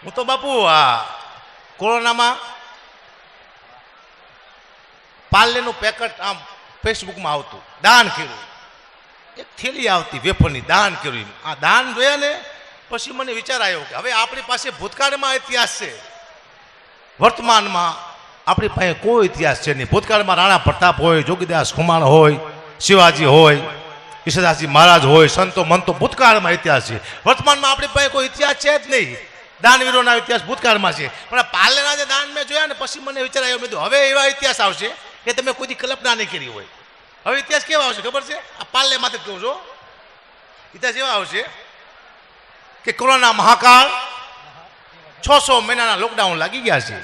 હું તો બાપુ આ કોરોનામાં પાર્લેનું પેકેટ આમ ફેસબુકમાં આવતું દાન કર્યું, એક થેલી આવતી વેફરની દાન કર્યું. આ દાન જોયા ને પછી મને વિચાર આવ્યો કે હવે આપણી પાસે ભૂતકાળમાં ઇતિહાસ છે, વર્તમાનમાં આપણી પાસે કોઈ ઇતિહાસ છે નહીં. ભૂતકાળમાં રાણા પ્રતાપ હોય, જોગીદાસ ખુમાણ હોય, શિવાજી હોય, ઈશ્વરદાસજી મહારાજ હોય, સંતો મંતો ભૂતકાળમાં ઇતિહાસ છે. વર્તમાનમાં આપણી પાસે કોઈ ઇતિહાસ છે જ નહીં. દાનવીરોના ઇતિહાસ ભૂતકાળમાં છે, પણ પાર્લેના જે દાન મેં જોયા ને પછી મને વિચાર આવ્યો, મેં કીધું હવે એવા ઇતિહાસ આવશે કે તમે કોઈ કલ્પના નહીં કરી હોય. હવે ઇતિહાસ કેવા આવશે ખબર છે? આ પાર્લે માટે કહું છો, ઇતિહાસ એવા આવશે કે કોરોના મહાકાળ 600 મહિનાના લોકડાઉન લાગી ગયા છે.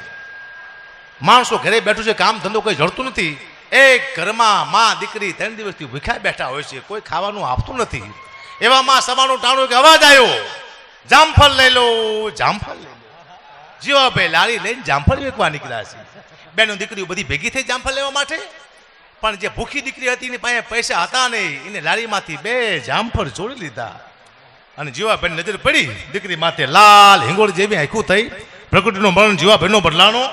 માણસો ઘરે બેઠું છે, કામ ધંધો કોઈ જડતું નથી. એક ઘરમાં માં દીકરી 3 દિવસથી ભૂખ્યા બેઠા હોય છે, કોઈ ખાવાનું આપતું નથી. એવામાં સવારનું ટાણું કે અવાજ આવ્યો, જામફળ લઈ લો, જામફળ લઈ લો. જીવાભાઈ લારી લઈને જામફળ વેચવા નીકળ્યા છે. બેનો દીકરીઓ બધી ભેગી થઈ જામફળ લેવા માટે, પણ જે ભૂખી દીકરી હતી એની પાસે પૈસા હતા નહીં. એને લારીમાંથી 2 જામફળ ચોરી લીધા અને જીવાભાઈ નજર પડી, દીકરી માથે લાલ હિંગોળ જેવી આંખું થઈ. પ્રકૃતિનું મરણ જીવાભાઈનો બદલાનો.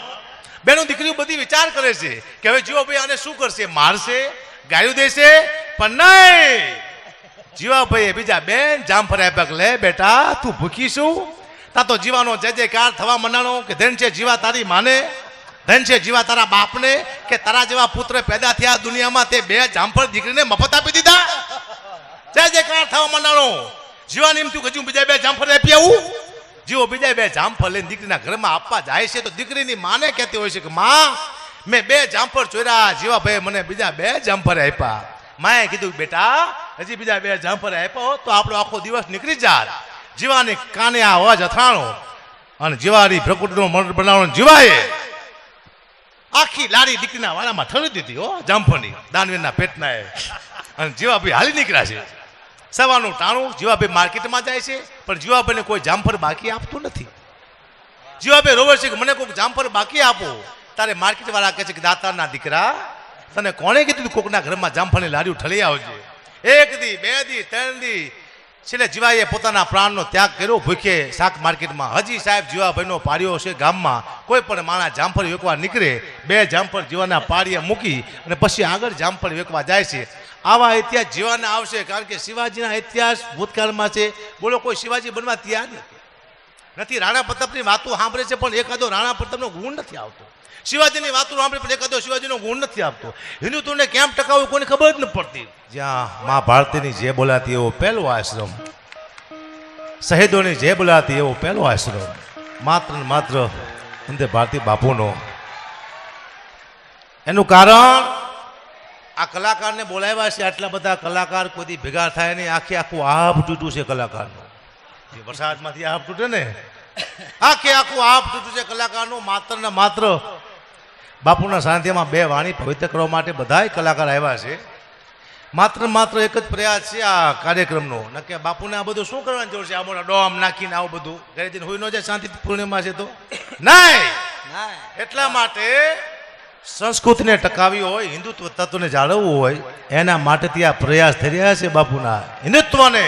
બેનો દીકરીઓ બધી વિચાર કરે છે કે હવે જીવાભાઈ આને શું કરશે, મારશે, ગાયું દેશે, પણ નહીં. જીવાભાઈએ બીજા 2 જામફળ આપ્યા કે લે બેટા તું ભૂખી શું? તા તો જીવાનો જય જયકાર થવા મંડાણો કે ધન છે જીવા તારી માને, ધન છે જીવા તારા બાપને કે તારા જેવા પુત્ર પેદા થયા દુનિયામાં, તે 2 જામફળ દીકરીને મફત આપી દીધા. જય જયકાર થવા મંડાણો. જીવાની એમ થયું કે હજુ બીજા 2 જામફળ આપી આવું. જીવો બીજા 2 જામફળ લઈને દીકરીના ઘરમાં આપવા જાય છે તો દીકરીની માને કહેતી હોય છે કે માં મેં 2 જામફળ ચોર્યા, જીવાભાઈ મને બીજા 2 જામફળ આપ્યા. માએ કીધું બેટા હજી બીજા 2 જામફળ આપ્યા હોત તો આપણો આખો દિવસ નીકળી જાત. જીવાની કાને આ અવાજ અથાણો અને જીવાની પ્રકૃતિનો મરણ બનાવવાનો. જીવાએ આખી લારી દીકરીના વાળામાં ઠળી દીધી હો જામફળની, દાનવીરના પેટના. અને જીવાભાઈ હાલી નીકળ્યા છે. સવારનું ટાણું જીવાભાઈ માર્કેટમાં જાય છે, પણ જીવાભાઈને કોઈ જામફળ બાકી આપતું નથી. જીવાભાઈ રોવે છે કે મને કોઈક જામફળ બાકી આપો. તારે માર્કેટ વાળા કહે છે કે દાતારના દીકરા તને કોણે કીધું કોકના ઘરમાં જામફળની લારીઓ ઠળી આવજે? 1 દી 2 દી 3 દી છેલ્લે જીવાએ પોતાના પ્રાણનો ત્યાગ કર્યો ભૂખે શાક માર્કેટમાં. હજી સાહેબ જીવાભાઈનો પાડ્યો છે ગામમાં. કોઈ પણ માણસ જામફળ વેકવા નીકળે 2 જામફળ જીવાના પાડીએ મૂકી અને પછી આગળ જામફળ વેકવા જાય છે. આવા ઇતિહાસ જીવાના આવશે, કારણ કે શિવાજીના ઇતિહાસ ભૂતકાળમાં છે. બોલો કોઈ શિવાજી બનવા તૈયાર નથી. રાણા પ્રતાપની વાતો સાંભળે છે પણ એકાદો રાણા પ્રતાપનો ગુણ નથી આવતો. શિવાજીની વાતો સાંભળે પણ એકાદો શિવાજીનો ગુણ નથી આવતો. હિન્દુત્વને કેમ ટકાવવું કોઈને ખબર જ ન પડતી. જ્યાં મા ભારતીની જે બોલાતી એવો પહેલો આશ્રમ, શહીદોની જે બોલાતી એવો પહેલો આશ્રમ, માત્ર ને માત્ર વંદે ભારતી બાપુનો. એનું કારણ આ કલાકારને બોલાવ્યા છે. આટલા બધા કલાકાર કોઈ ભેગા થાય નહીં. આખું આપ તૂટ્યું છે કલાકારનું. જે વરસાદમાંથી આપ તૂટે ને, આખું આપ તૂટ્યું છે કલાકારનું. માત્ર ને માત્ર બાપુના સાનિધ્યમાં 2 વાણી પવિત્ર કરવા માટે બધાય કલાકાર આવ્યા છે. માત્ર માત્ર એક જ પ્રયાસ છે આ કાર્યક્રમનો. નકે બાપુને આ બધું શું કરવાની જરૂર છે? આ મોટા ડોમ નાખીને આવું બધું ઘરે જઈને હોઈ ન જાય શાંતિ પૂર્ણિમા છે તો નહીં. એટલા માટે સંસ્કૃતિને ટકાવી હોય, હિન્દુત્વ તત્વને જાળવવું હોય, એના માટેથી આ પ્રયાસ થઈ રહ્યા છે બાપુના હિન્દુત્વને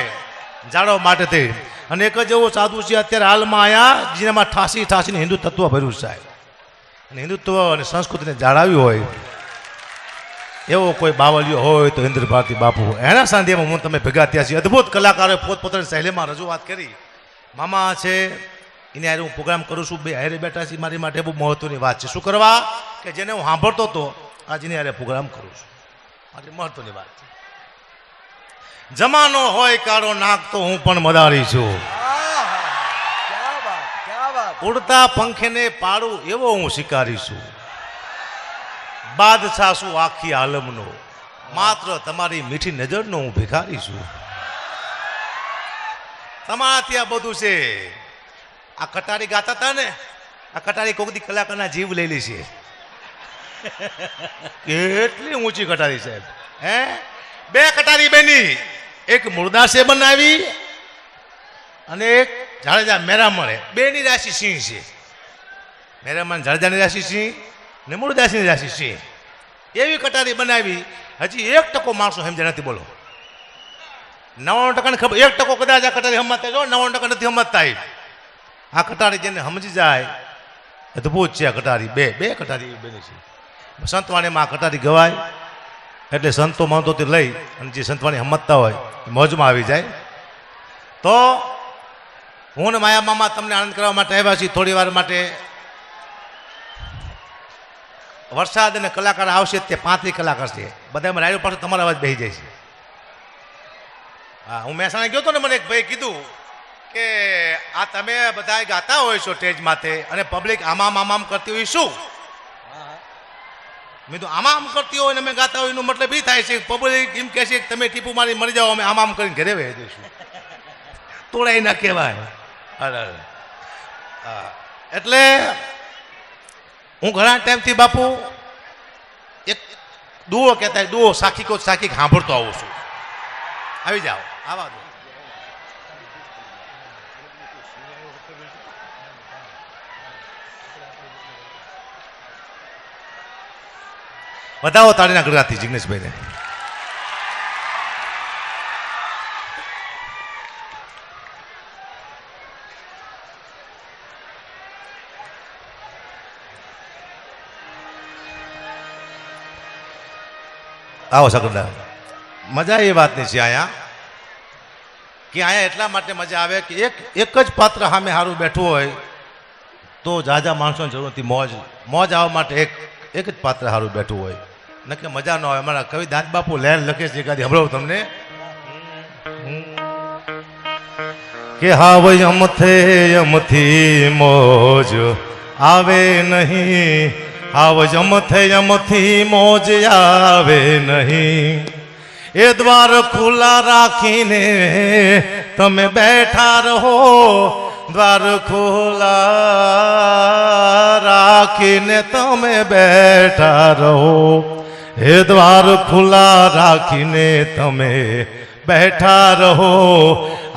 જાળવવા માટેથી. અને એક જ એવો સાધુ છે અત્યારે હાલમાં અહીંયા જેનામાં ઠાસીને હિન્દુ તત્વ ભર્યું છે. અને હિન્દુત્વ અને સંસ્કૃતિને જાળવવી હોય એવો કોઈ બાવલિયો હોય તો ઇન્દ્ર ભારતી બાપુ. એના સાંધ્યમાં હું તમે ભેગા થયા છીએ. અદ્ભુત કલાકારોએ પોતપોતાની શૈલીમાં રજૂઆત કરી. મામા છે એને હારે હું પ્રોગ્રામ કરું છું. 2 હારે બેઠા છે. મારી માટે બહુ મહત્વની વાત છે. શું કરવા કે જેને હું સાંભળતો હતો આજ એની હારે પ્રોગ્રામ કરું છું. મારી મહત્વની વાત છે. જમાનો હોય કાળો નાક તો હું પણ મદારી છું. ઉડતા પંખેને પાડું એવો હું શિકારી છું. બાદશાહ છું આખી આલમનો, માત્ર તમારી મીઠી નજરનો હું ભિખારી છું. તમારા ત્યાં બધું છે. આ કટારી ગાતા હતા ને, આ કટારી કોકદી કલાકારના જીવ લઈ લી છે. કેટલી ઊંચી કટારી સાહેબ. 2 કટારી બની, એક મુરદાસે બનાવી અને એક જાડેજા મેરામણે. 2ની રાશિ સિંહ છે. મેરામણ જાડેજાની રાશિ સિંહ ને મુરદાસની રાશિ સિંહ. એવી કટારી બનાવી. હજી 1% માણસો સમજ્યા નથી. બોલો 99% ને ખબર, 1% કદાચ આ કટારી સમજતા જો, 99% નથી સમજતા. આ કટારી જેને સમજી જાય અદભુત છે. આ કટારી બે કટારી એવી બની છે. સંતવાણીમાં આ કટારી ગવાય એટલે સંતો મંતોથી લઈ અને જે સંતવાણી સમજતા હોય એ મોજમાં આવી જાય. તો હું ને માયા મામા તમને આનંદ કરવા માટે આવ્યા છીએ. થોડી વાર માટે વરસાદ અને કલાકાર આવશે. તે 35 કલાકાર છે. બધામાં રાડ્યો પાછું તમારો અવાજ બેસી જાય છે. હા, હું મહેસાણા ગયો હતો ને, મને એક ભાઈ કીધું કે આ તમે બધા ગાતા હોય છો સ્ટેજ માથે અને પબ્લિક આમામ કરતી હોય શું? મેં તો આમ કરતી હોય ને અમે ગાતા હોય એનો મતલબ એ થાય છે પબ્લિક એમ કહે છે કે તમે ટીપુ મારી મરી જાઓ, અમે આમ કરીને ઘરે વહી જઈશું. તોડાઈ ના કહેવાય. એટલે હું ઘણા ટાઈમથી બાપુ એક દુઓ કહેતા દુઓ સાખી સાંભળતો આવું છું. આવી જાઓ, આવા દો. બતાવો તાળીના ગળગાથી જિગ્નેશભાઈને. આવો સગડા. મજા એ વાતની છે અહીંયા કે અહીંયા એટલા માટે મજા આવે કે એક જ પાત્ર સામે સારું બેઠું હોય તો જાજા માણસોની જરૂર નથી. મોજ આવવા માટે એક જ પાત્ર સારું બેઠું હોય નકે મજા ન આવે. અમારા કવિ દાદ બાપુ લેન લખે છે એકાદી હમણાં તમને કે હા ભાઈ અમથી મોજ આવે નહીં, હાવ જમથી મોજ આવે નહીં. એ દ્વાર ખુલ્લા રાખીને તમે બેઠા રહો, દ્વાર ખુલ્લા રાખીને તમે બેઠા રહો. એ દ્વાર ખુલ્લા રાખીને તમે બેઠા રહો.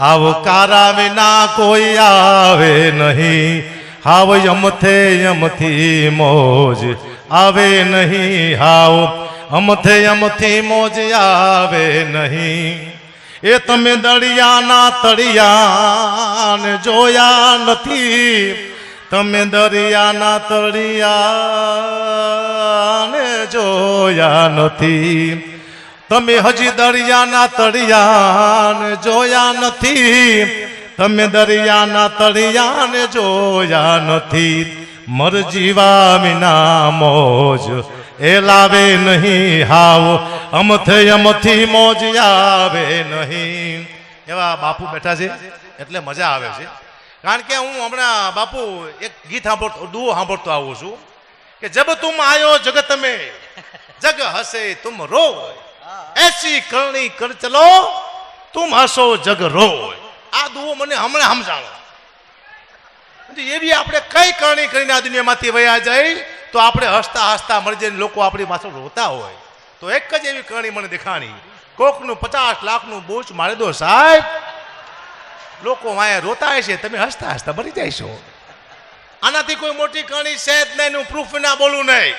આવકારા વિના કોઈ આવે નહીં, હાવ યમથી મોજ આવે નહીં, હાવ અમથી મોજ આવે નહીં. એ તમે દરિયાના તળિયાને જોયા નથી, તમે દરિયાના તળિયાને જોયા નથી, તમે હજી દરિયાના તળિયાને જોયા નથી, તમે દરિયાના તળિયાને જોયા નથી. મરજીવા વિના મોજ એ લાવે નહીં, હાવ અમથી મોજ આવે નહીં. એવા બાપુ બેઠા છે એટલે મજા આવે છે. કારણ કે હું હમણાં બાપુ એક ગીત દુઓ સાંભળતો આવું છું કે જબ તુમ આયો જગત મેં જગ હસે તુમ રો, એસી કરણી કર ચલો તુમ હસો જગ રો. આ દુઓ મને હમણાં સમજાણો. એવી આપણે કઈ કરણી કરીને આ દુનિયામાંથી વયા જાય તો આપણે હસતા હસતા મળી જાય, લોકો આપણી પાછળ રોતા હોય. તો એક જ એવી કરણી મને દેખાણી, કોકનું 50 લાખનું બૂચ મારી દો સાહેબ, લોકો વાયા રોતા હશે, તમે હસતા હસતા મરી જઈશો. આનાથી કોઈ મોટી કરણી છે જ નહીં. હું પ્રૂફ ના બોલું નહીં.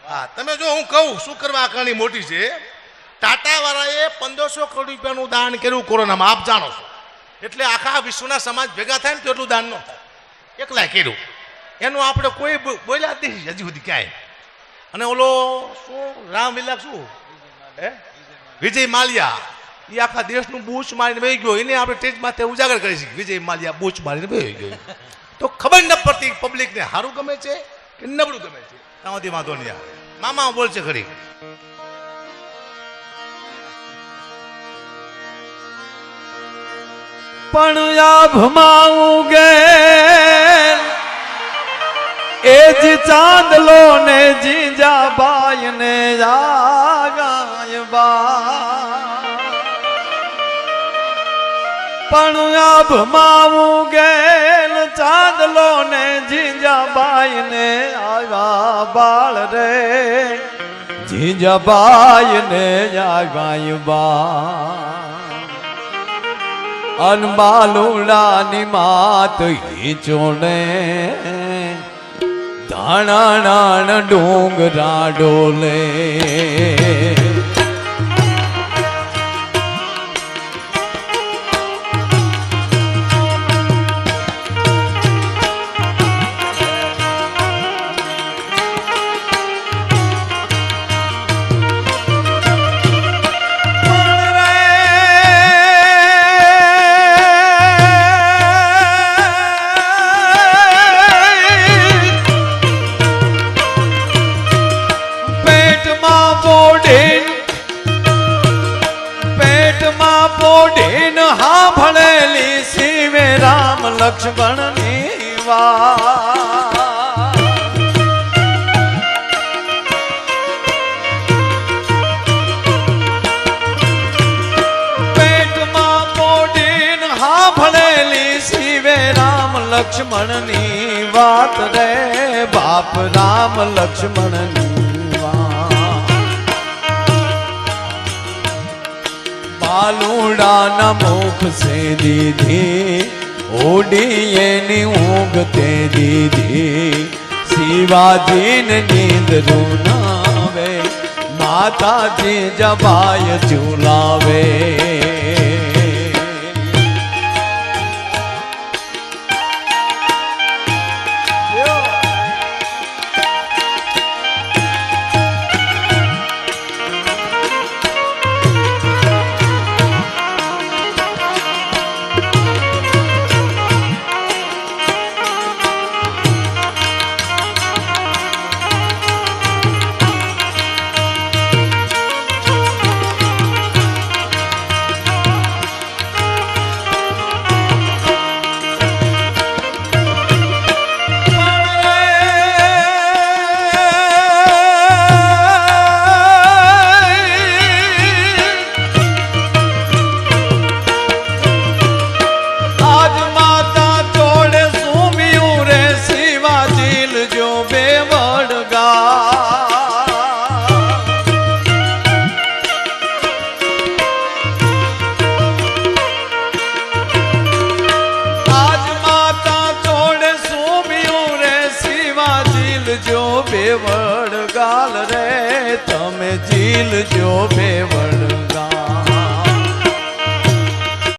હા, તમે જો હું કહું શું કરવા આ કરણી મોટી છે. ટાટા વાળાએ 1500 કરોડ રૂપિયાનું દાન કર્યું કોરોનામાં, આપ જાણો છો. એટલે આખા વિશ્વના સમાજ ભેગા થાય ને તો એટલું દાન ન થાય. એકલા કર્યું એનું આપણે કોઈ બોલ્યા જ નથી હજી સુધી ક્યાંય. અને ઓલો શું રામલીલા શું વિજય માલ્યા એ આખા દેશનું બૂચ મારીને વહી ગયો, એને આપણે સ્ટેજ માથે ઉજાગર કરી શકીએ. વિજય માલ્યા બૂચ મારીને વહી ગયો તો ખબર ન પડતી પબ્લિકને સારું ગમે છે કે નબળું ગમે છે. ત્યાંથી વાંધો નહીં આવે. મામા બોલ છે ખરી. પણ આભમાં ઉગે એ જી ચાંદલો ને જીજાબાઈ ને જાગાયબા. પણ આભમાં ઉગે ચાંદલો ને જીજાબાઈ ને આવ્યા બાળ રે, જીજાબાઈ ને જાગાયબા. અનબાલુડાની માત હીચોને ધાણાણ ડુંગરા ડોલે. લક્ષ્મણની વાત પેટમાં પોડીન સાંભળેલી શિવે રામ લક્ષ્મણની વાત રે બાપ રામ લક્ષ્મણની વાત બાલુડાના મુખ સે દીધી ઓડીએની ઊંઘ તે દીધી શિવાજીને નીંદ રૂનાવે માતાજી જબાય ઝુલાવે જો બેવડ ગાલ રે તમે ઝીલ જો બેવડ